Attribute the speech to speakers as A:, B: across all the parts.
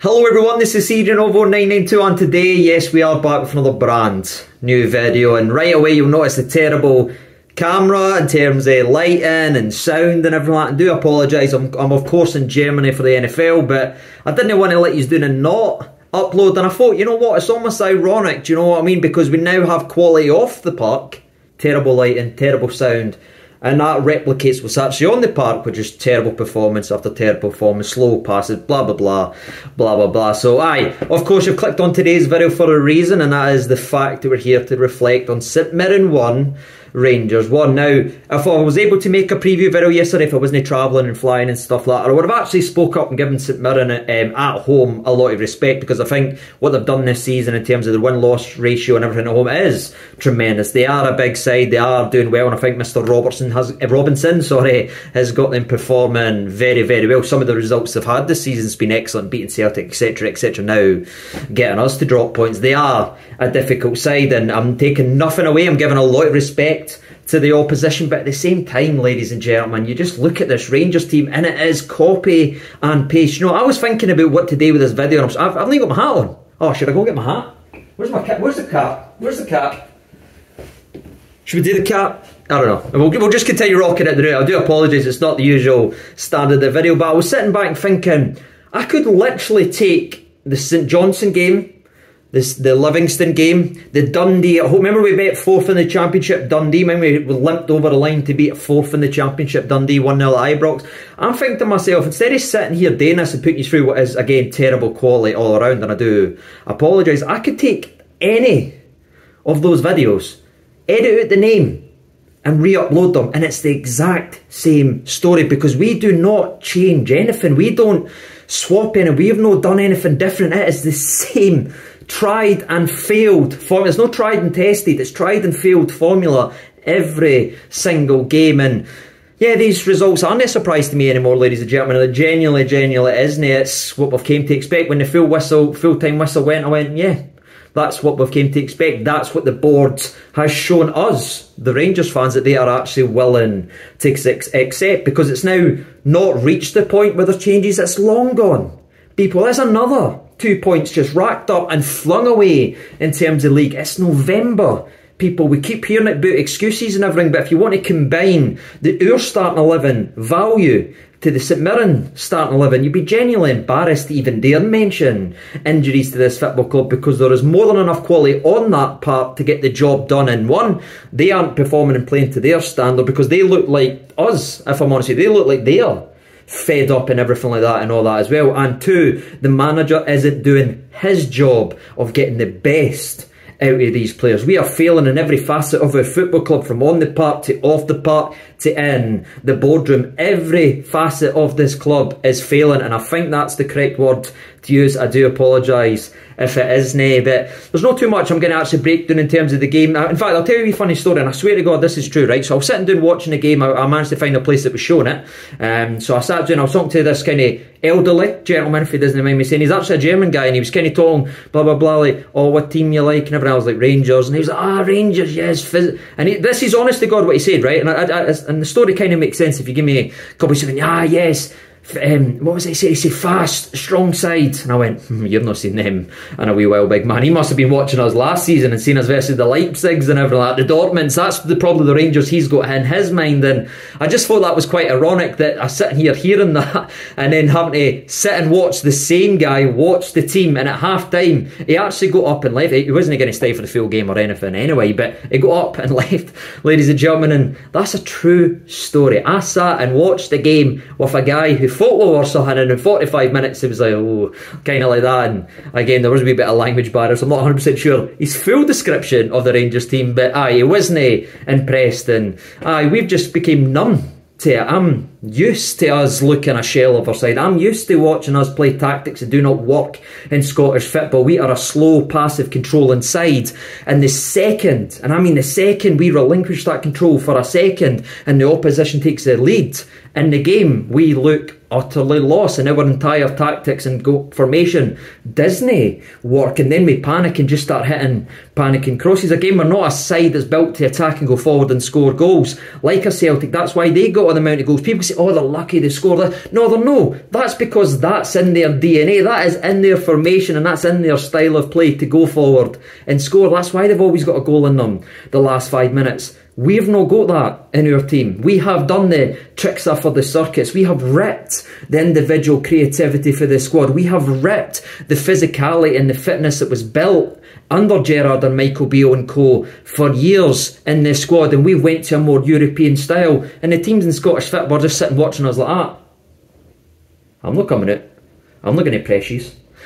A: Hello everyone, this is CJNovo992 and today, yes, we are back with another brand new video, and right away you'll notice the terrible camera in terms of lighting and sound and everything like that. And do apologise, I'm of course in Germany for the NFL, but I didn't want to let you do and not upload, and I thought, you know what, it's almost ironic, do you know what I mean, because we now have quality off the park, terrible lighting, terrible sound, and that replicates what's actually on the park, which is terrible performance after terrible performance, slow passes, blah blah blah, blah blah blah. So of course you've clicked on today's video for a reason, and that is the fact that we're here to reflect on St Mirren 1, Rangers 1. Now, if I was able to make a preview video yesterday, if I wasn't travelling and flying and stuff like that, I would have actually spoke up and given St Mirren at home a lot of respect, because I think what they've done this season in terms of the win-loss ratio and everything at home is tremendous. They are a big side, they are doing well, and I think Mr. Robinson has got them performing very, very well. Some of the results they've had this season has been excellent, beating Celtic, etc, etc, now getting us to drop points. They are a difficult side, and I'm taking nothing away, I'm giving a lot of respect to the opposition, but at the same time, ladies and gentlemen, you just look at this Rangers team and it is copy and paste. You know, I was thinking about what to do with this video, and I've only got my hat on. Oh, should I go get my hat? Where's my cap? Where's the cap? Where's the cap? Should we do the cap? I don't know. We'll just continue rocking it through. I do apologise, it's not the usual standard of the video, but I was sitting back and thinking, I could literally take the St Johnstone game, the Livingston game, the Dundee at home. Remember we bet 4th in the Championship, Dundee. Remember we limped over the line to beat 4th in the Championship, Dundee, 1-0 at Ibrox. I'm thinking to myself, instead of sitting here doing this and putting you through what is, again, terrible quality all around, and I do apologise, I could take any of those videos, edit out the name, and re-upload them, and it's the exact same story, because we do not change anything. We don't swap any. We have not done anything different. It is the same tried and failed formula. It's not tried and tested, it's tried and failed formula every single game. And yeah, these results aren't a surprise to me anymore, ladies and gentlemen. It genuinely isn't. It's what we've came to expect. When the full-time whistle went, I went, yeah, that's what we've came to expect. That's what the board has shown us, the Rangers fans, that they are actually willing to accept, because it's now not reached the point where there's changes. It's long gone. People, there's another 2 points just racked up and flung away in terms of league. It's November. People, we keep hearing about excuses and everything, but if you want to combine our starting 11 value to the St Mirren starting 11, you'd be genuinely embarrassed to even dare mention injuries to this football club, because there is more than enough quality on that part to get the job done. And one, they aren't performing and playing to their standard, because they look like us, if I'm honest with you. They look like they are fed up and everything like that and all that as well. And two, the manager isn't doing his job of getting the best out of these players. We are failing in every facet of our football club, from on the park to off the park to in the boardroom. Every facet of this club is failing, and I think that's the correct word to use. I do apologise if it isn't, but there's not too much I'm going to actually break down in terms of the game. In fact, I'll tell you a funny story, and I swear to God this is true, right? So I was sitting down watching the game. I managed to find a place that was showing it. So I sat down, I was talking to this kind of elderly gentleman, if he doesn't mind me saying. He's actually a German guy, and he was kind of talking blah blah blah, like, oh, what team you like and everything. I was like, Rangers, and he was like, Rangers, yes. And this is honest to God what he said, right? And the story kind of makes sense if you give me a couple of seconds. Yes, what was it he said? He said fast, strong side. And I went, you've not seen them in a wee while, big man. He must have been watching us last season and seen us versus the Leipzigs and everything like that, the Dortmunds. That's probably the Rangers he's got in his mind. And I just thought that was quite ironic that I sitting here hearing that and then having to sit and watch the same guy watch the team, and at half time he actually got up and left. He wasn't going to stay for the full game or anything anyway, but he got up and left, ladies and gentlemen. And that's a true story. I sat and watched the game with a guy who photo or something, and in 45 minutes it was like, oh, kind of like that. And again, there was a wee bit of language barrier, so I'm not 100% sure his full description of the Rangers team, but he wasn't impressed. And we've just became numb to it. I'm used to us looking a shell of our side. I'm used to watching us play tactics that do not work in Scottish football. We are a slow, passive, controlling side. And the second, and I mean the second we relinquish that control for a second and the opposition takes the lead in the game, we look utterly lost, and our entire tactics and formation Disney work, and then we panic and just start hitting panicking crosses. Again, we're not a side that's built to attack and go forward and score goals like a Celtic. That's why they got on the amount of goals. People say, oh, they're lucky they scored that. No, they're no. That's because that's in their DNA, that is in their formation, and that's in their style of play to go forward and score. That's why they've always got a goal in them the last 5 minutes. We've not got that in our team. We have done the tricks for the circus. We have ripped the individual creativity for the squad. We have ripped the physicality and the fitness that was built under Gerrard and Michael Beale and co for years in this squad, and we went to a more European style, and the teams in Scottish football are just sitting watching us like that. I'm not coming out. I'm not going to press you.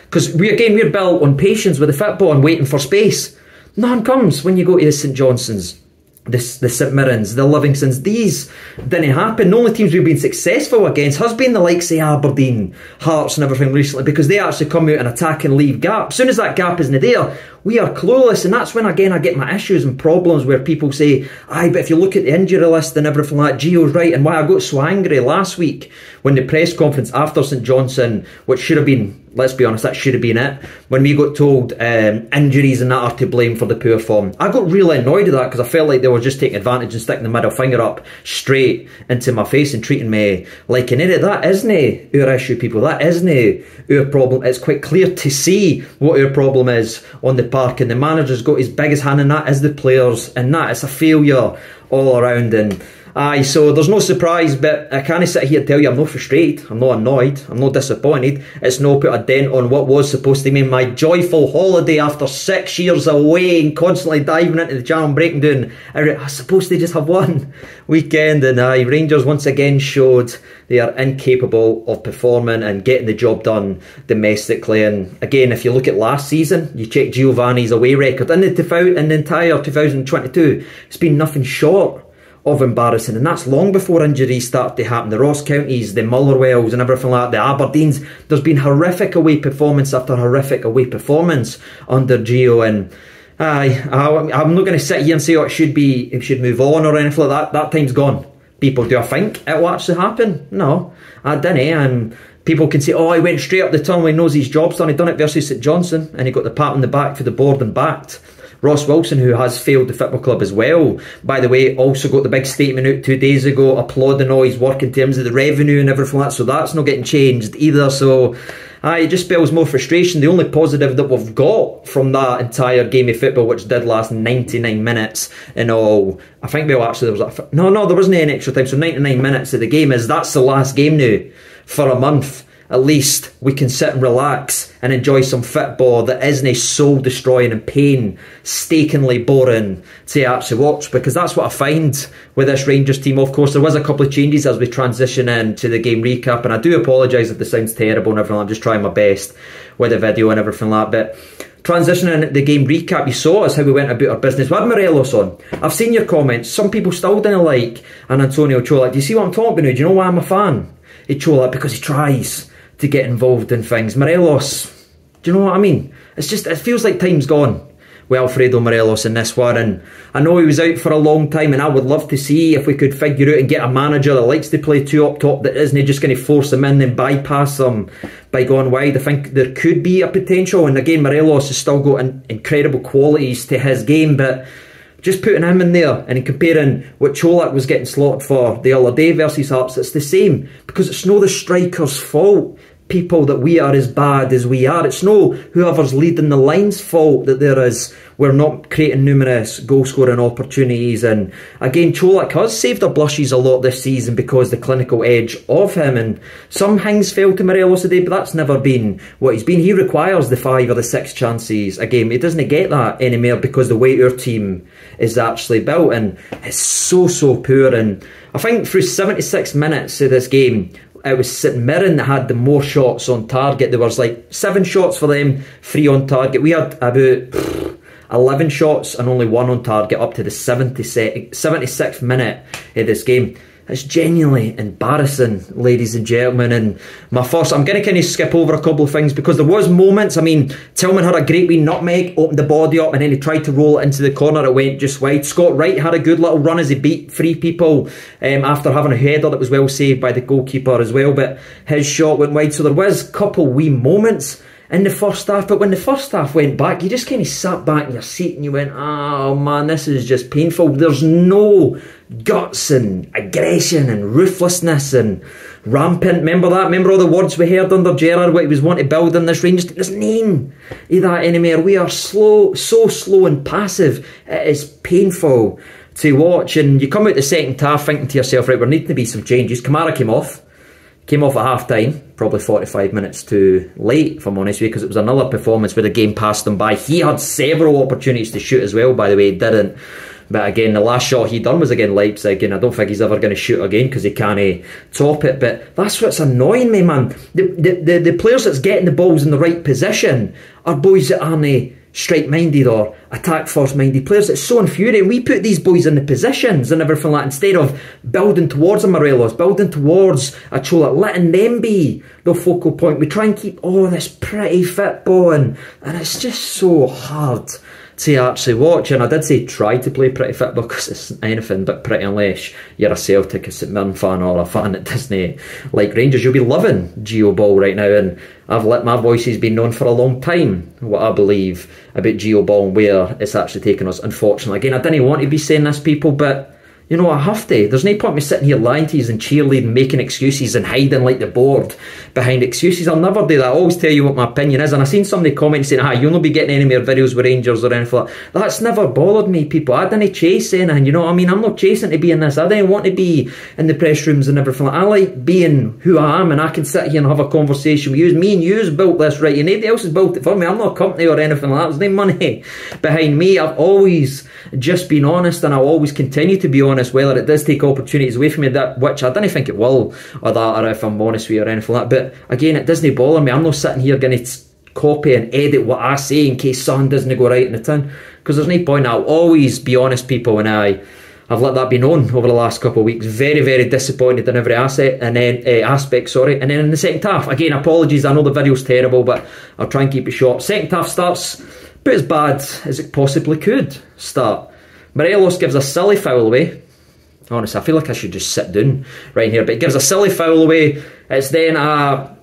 A: Because we're built on patience with the football and waiting for space. None comes when you go to the St Johnstones, the St Mirrens, the Livingstons. These didn't happen. The only teams we've been successful against has been the likes of Aberdeen, Hearts and everything recently, because they actually come out and attack and leave gap. As soon as that gap isn't there, we are clueless, and that's when again I get my issues and problems where people say, aye, but if you look at the injury list and everything like that, Gio's right. And why I got so angry last week when the press conference after St Johnstone, which should have been, let's be honest, that should have been it, when we got told injuries and that are to blame for the poor form. I got really annoyed at that because I felt like they were just taking advantage and sticking the middle finger up straight into my face and treating me like an idiot. That isn't our issue, people. That isn't our problem. It's quite clear to see what our problem is on the park, and the manager's got his biggest hand in that is the players, and that it's a failure all around. And aye, so there's no surprise, but I can't sit here and tell you I'm not frustrated, I'm not annoyed, I'm not disappointed. It's not put a dent on what was supposed to be my joyful holiday after 6 years away and constantly diving into the channel and breaking down. I was supposed to just have one weekend, and aye, Rangers once again showed they are incapable of performing and getting the job done domestically. And again, if you look at last season, you check Giovanni's away record in the entire 2022, it's been nothing short of embarrassing, and that's long before injuries start to happen. The Ross Counties, the Motherwells and everything like that, the Aberdeens, there's been horrific away performance after horrific away performance under Gio. And I'm not going to sit here and say, oh, it should move on or anything like that. That time's gone. People, do I think it will actually happen? No, I didn't. And people can say, oh, he went straight up the tunnel, he knows his job's done. He done it versus St Johnstone, and he got the pat on the back for the board and backed Ross Wilson, who has failed the football club as well. By the way, also got the big statement out 2 days ago applauding all his work in terms of the revenue and everything like that, so that's not getting changed either. So it just spells more frustration. The only positive that we've got from that entire game of football, which did last 99 minutes in all, I think, well, actually there was there wasn't any extra time, so 99 minutes of the game, is that's the last game now for a month. At least we can sit and relax and enjoy some football that isn't soul destroying and painstakingly boring to actually watch, because that's what I find with this Rangers team. Of course, there was a couple of changes as we transition into the game recap, and I do apologise if this sounds terrible and everything. I'm just trying my best with the video and everything like that. But transitioning into the game recap, you saw us how we went about our business. We had Morelos on. I've seen your comments. Some people still didn't like an Antonio Cholak. Do you see what I'm talking about now? Do you know why I'm a fan of Cholak? Because he tries to get involved in things. Morelos, do you know what I mean? It's just, it feels like time's gone with Alfredo Morelos in this one, and I know he was out for a long time, and I would love to see if we could figure out and get a manager that likes to play two up top, that isn't just going to force them in and bypass them by going wide. I think there could be a potential, and again, Morelos has still got incredible qualities to his game, but just putting him in there and comparing what Cholak was getting slotted for the other day versus Hearts, it's the same, because it's no the striker's fault, people, that we are as bad as we are. It's no whoever's leading the line's fault that we're not creating numerous goal scoring opportunities. And again, Cholak has saved our blushes a lot this season because the clinical edge of him, and some things fell to Morelos today, but that's never been what he's been. He requires the 5 or the 6 chances a game. He doesn't get that anymore because the way our team is actually built, and it's so poor. And I think through 76 minutes of this game, it was St Mirren that had the more shots on target. There was like 7 shots for them, 3 on target. We had about 11 shots and only 1 on target up to the 76th minute of this game. It's genuinely embarrassing, ladies and gentlemen. And I'm going to kind of skip over a couple of things because there was moments. I mean, Tillman had a great wee nutmeg, opened the body up, and then he tried to roll it into the corner. It went just wide. Scott Wright had a good little run as he beat 3 people after having a header that was well saved by the goalkeeper as well. But his shot went wide. So there was a couple wee moments in the first half, but when the first half went back, you just kind of sat back in your seat and you went, oh man, this is just painful. There's no guts and aggression and ruthlessness and rampant. Remember that? Remember all the words we heard under Gerrard, what he was wanting to build in this Rangers team? There's none of that anymore. We are slow, so slow and passive. It is painful to watch. And you come out the second half thinking to yourself, right, there need to be some changes. Kamara came off at half time, probably 45 minutes too late, if I'm honest with you, because it was another performance where the game passed him by. He had several opportunities to shoot as well, by the way, he didn't. But again, the last shot he done was against Leipzig, and I don't think he's ever going to shoot again because he can't top it. But that's what's annoying me, man. The players that's getting the balls in the right position are boys that aren't strike-minded or attack-force-minded players. It's so infuriating. We put these boys in the positions and everything like that instead of building towards a Morelos, building towards a Chola, letting them be the focal point. We try and keep all this pretty football, and it's just so hard to actually watch. And I did say try to play pretty football because it's anything but pretty unless you're a Celtic, a St Mirren fan or a fan that doesn't like Rangers. You'll be loving Geo Ball right now, and I've let my voices be known for a long time what I believe about Geo Ball and where it's actually taken us, unfortunately. Again, I didn't want to be saying this, people, but you know, I have to. There's no point me sitting here lying to you and cheerleading, making excuses and hiding like the board behind excuses. I'll never do that. I always tell you what my opinion is. And I've seen somebody comment saying, you'll not be getting any more videos with Rangers or anything like that. That's never bothered me, people. I didn't chase anything, you know what I mean? I'm not chasing to be in this. I didn't want to be in the press rooms and everything. I like being who I am, and I can sit here and have a conversation with you. Me and you's built this, right? And nobody else has built it for me. I'm not a company or anything like that. There's no money behind me. I've always just been honest, and I'll always continue to be honest, whether it does take opportunities away from me, which I don't think it will, or if I'm honest with you or anything like that. But again, it doesn't bother me. I'm not sitting here going to copy and edit what I say in case something doesn't go right in the tin, because there's no point. I'll always be honest, people, and I've let that be known over the last couple of weeks. Very, very disappointed in every aspect. And then in the second half, again, apologies, I know the video's terrible, but I'll try and keep it short. Second half starts about as bad as it possibly could start. Morelos gives a silly foul away. Honestly, I feel like I should just sit down right here, but he gives a silly foul away. It's then a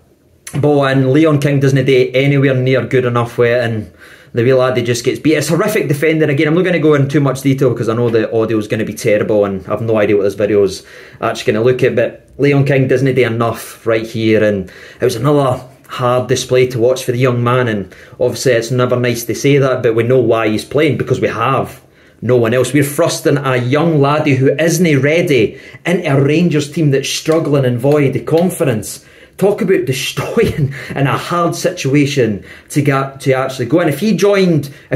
A: ball in. Leon King doesn't do anywhere near good enough with it, and the wee lad, he just gets beat. It's horrific defending. Again, I'm not going to go into too much detail because I know the audio is going to be terrible and I have no idea what this video is actually going to look at, but Leon King doesn't do enough right here, and it was another hard display to watch for the young man. And obviously it's never nice to say that, but we know why he's playing, because we have no one else. We're thrusting a young laddie who isn't ready into a Rangers team that's struggling and void of confidence. Talk about destroying in a hard situation to actually go in. If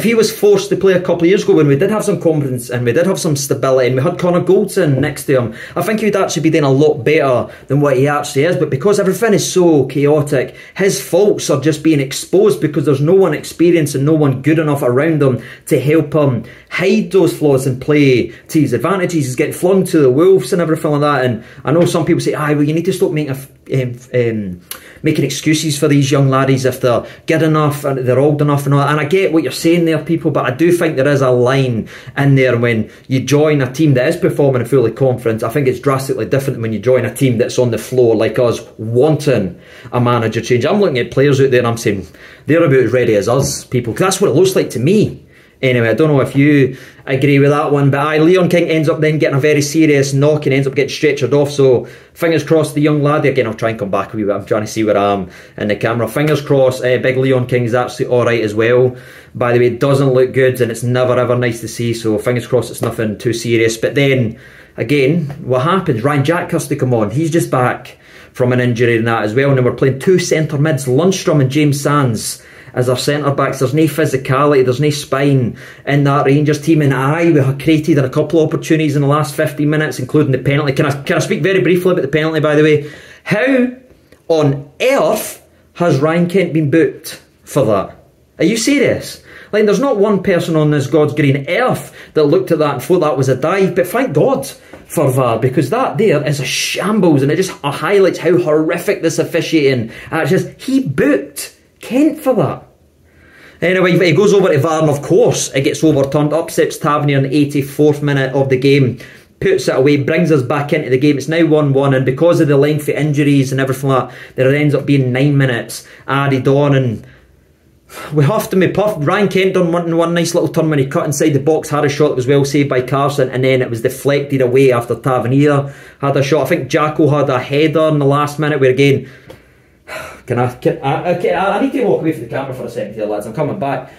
A: he was forced to play a couple of years ago when we did have some confidence and we did have some stability and we had Connor Goldson next to him, I think he would actually be doing a lot better than what he actually is. But because everything is so chaotic, his faults are just being exposed because there's no one experienced and no one good enough around him to help him hide those flaws and play to his advantages. He's getting flung to the wolves and everything like that. And I know some people say, well, you need to stop making excuses for these young laddies if they're good enough and they're old enough and all that. And I get what you're saying there, people, but I do think there is a line in there when you join a team that is performing and fully confident. I think it's drastically different when you join a team that's on the floor like us, wanting a manager change. I'm looking at players out there and I'm saying they're about as ready as us, people, because that's what it looks like to me. Anyway, I don't know if you agree with that one, but Leon King ends up then getting a very serious knock and ends up getting stretchered off, so fingers crossed the young lad, again I'll try and come back a wee bit, I'm trying to see where I am in the camera, fingers crossed big Leon King is actually alright as well. By the way, it doesn't look good and it's never ever nice to see, so fingers crossed it's nothing too serious. But then, again, what happens? Ryan Jack has to come on, he's just back from an injury and that as well, and then we're playing two centre mids, Lundstrom and James Sands as our centre-backs. There's no physicality, there's no spine in that Rangers team. And we have created a couple of opportunities in the last 15 minutes, including the penalty. Can I speak very briefly about the penalty, by the way? How on earth has Ryan Kent been booked for that? Are you serious? Like, there's not one person on this God's green earth that looked at that and thought that was a dive, but thank God for VAR, because that there is a shambles, and it just highlights how horrific this officiating. He booked Kent for that. Anyway, he goes over to VAR, and of course it gets overturned. Upsets Tavernier in the 84th minute of the game, puts it away, brings us back into the game. It's now 1-1, and because of the lengthy injuries and everything like that, there ends up being 9 minutes added on, and we have to be puffed. Ryan Kent done one nice little turn when he cut inside the box, had a shot that was well saved by Carson, and then it was deflected away after Tavernier had a shot. I think Jacko had a header in the last minute where, again, I need to walk away from the camera for a second here, lads. I'm coming back.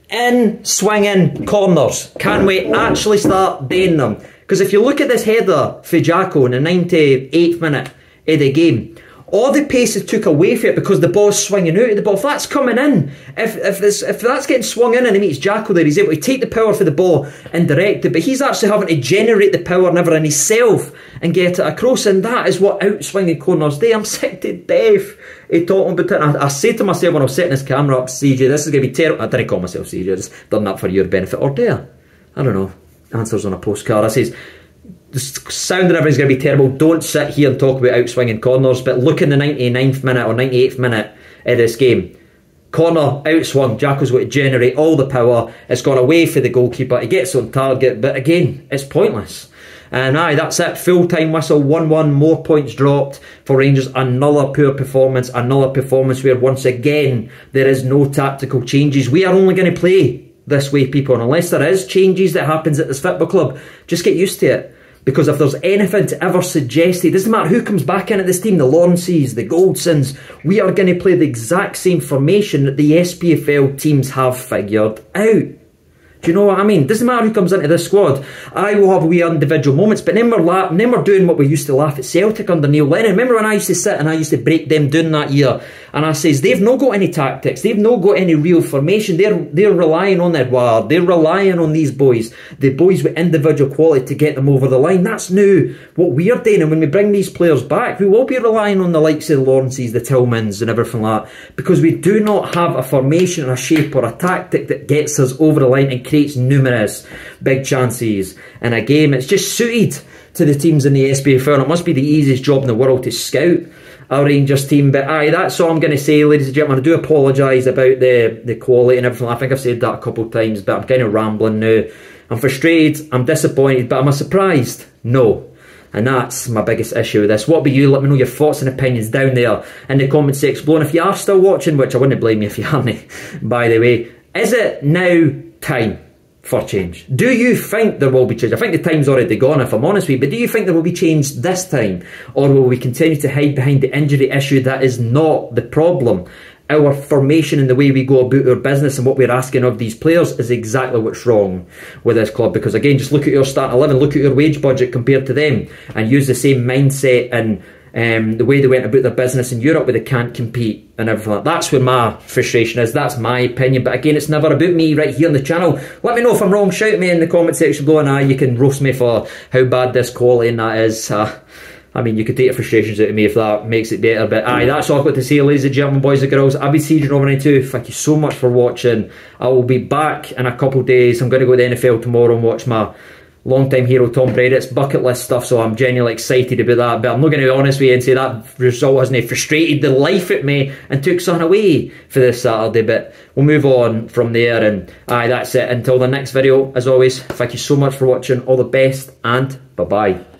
A: In swinging corners, can we actually start doing them? Because if you look at this header for Jacko in the 98th minute of the game, all the pace it took away from it because the ball's swinging out of the ball. If that's coming in, if that's getting swung in and he meets Jacko there, he's able to take the power for the ball and direct it, but he's actually having to generate the power and everything himself and get it across, and that is what out-swinging corners do. I'm sick to death of talking about it. I say to myself when I was setting this camera up, CJ, this is going to be terrible. I didn't call myself CJ, I just done that for your benefit. Or dare? I don't know. Answers on a postcard. I says, the sound and everything's going to be terrible. Don't sit here and talk about out-swinging corners, but look in the 99th minute or 98th minute of this game. Corner, out-swung, Jacko's going to generate all the power. It's gone away for the goalkeeper. He gets on target, but again, it's pointless. And aye, that's it. Full-time whistle, 1-1, more points dropped for Rangers. Another poor performance, another performance where once again there is no tactical changes. We are only going to play this way, people, and unless there is changes that happens at this football club, just get used to it. Because if there's anything to ever suggest, it doesn't matter who comes back into this team, the Lawrences, the Goldsons, we are going to play the exact same formation that the SPFL teams have figured out. Do you know what I mean? Doesn't matter who comes into this squad. I will have wee individual moments, but then we're doing what we used to laugh at Celtic under Neil Lennon. Remember when I used to sit and I used to break them down that year, and I says they've not got any tactics, they've not got any real formation. They're relying on Edouard, they're relying on these boys, the boys with individual quality to get them over the line. That's new what we're doing, and when we bring these players back, we will be relying on the likes of the Lawrences, the Tillmans, and everything like that, because we do not have a formation, or a shape, or a tactic that gets us over the line and creates numerous big chances in a game. It's just suited to the teams in the SPFL, and it must be the easiest job in the world to scout a Rangers team. But aye, that's all I'm going to say, ladies and gentlemen. I do apologise about the quality and everything. I think I've said that a couple of times, but I'm kind of rambling now. I'm frustrated, I'm disappointed, but am I surprised? No. And that's my biggest issue with this. What about you? Let me know your thoughts and opinions down there in the comment section below. And if you are still watching, which I wouldn't blame you if you aren't, by the way, is it now time for change? Do you think there will be change? I think the time's already gone, if I'm honest with you, but do you think there will be change this time? Or will we continue to hide behind the injury issue that is not the problem? Our formation and the way we go about our business and what we're asking of these players is exactly what's wrong with this club. Because again, just look at your starting 11, look at your wage budget compared to them, and use the same mindset and the way they went about their business in Europe where they can't compete and everything like that. That's where my frustration is. That's my opinion. But again, it's never about me right here on the channel. Let me know if I'm wrong. Shout me in the comment section below, and you can roast me for how bad this quality and that is. I mean, you could take the frustrations out of me if that makes it better. But aye, that's all I've got to say, ladies and gentlemen, boys and girls. I've been CJ92. Thank you so much for watching. I will be back in a couple of days. I'm going to go to the NFL tomorrow and watch my long-time hero Tom Brady. It's bucket list stuff, so I'm genuinely excited about that. But I'm not going to be honest with you and say that result hasn't frustrated the life at me and took something away for this Saturday. But we'll move on from there. And aye, that's it. Until the next video, as always, thank you so much for watching. All the best, and bye-bye.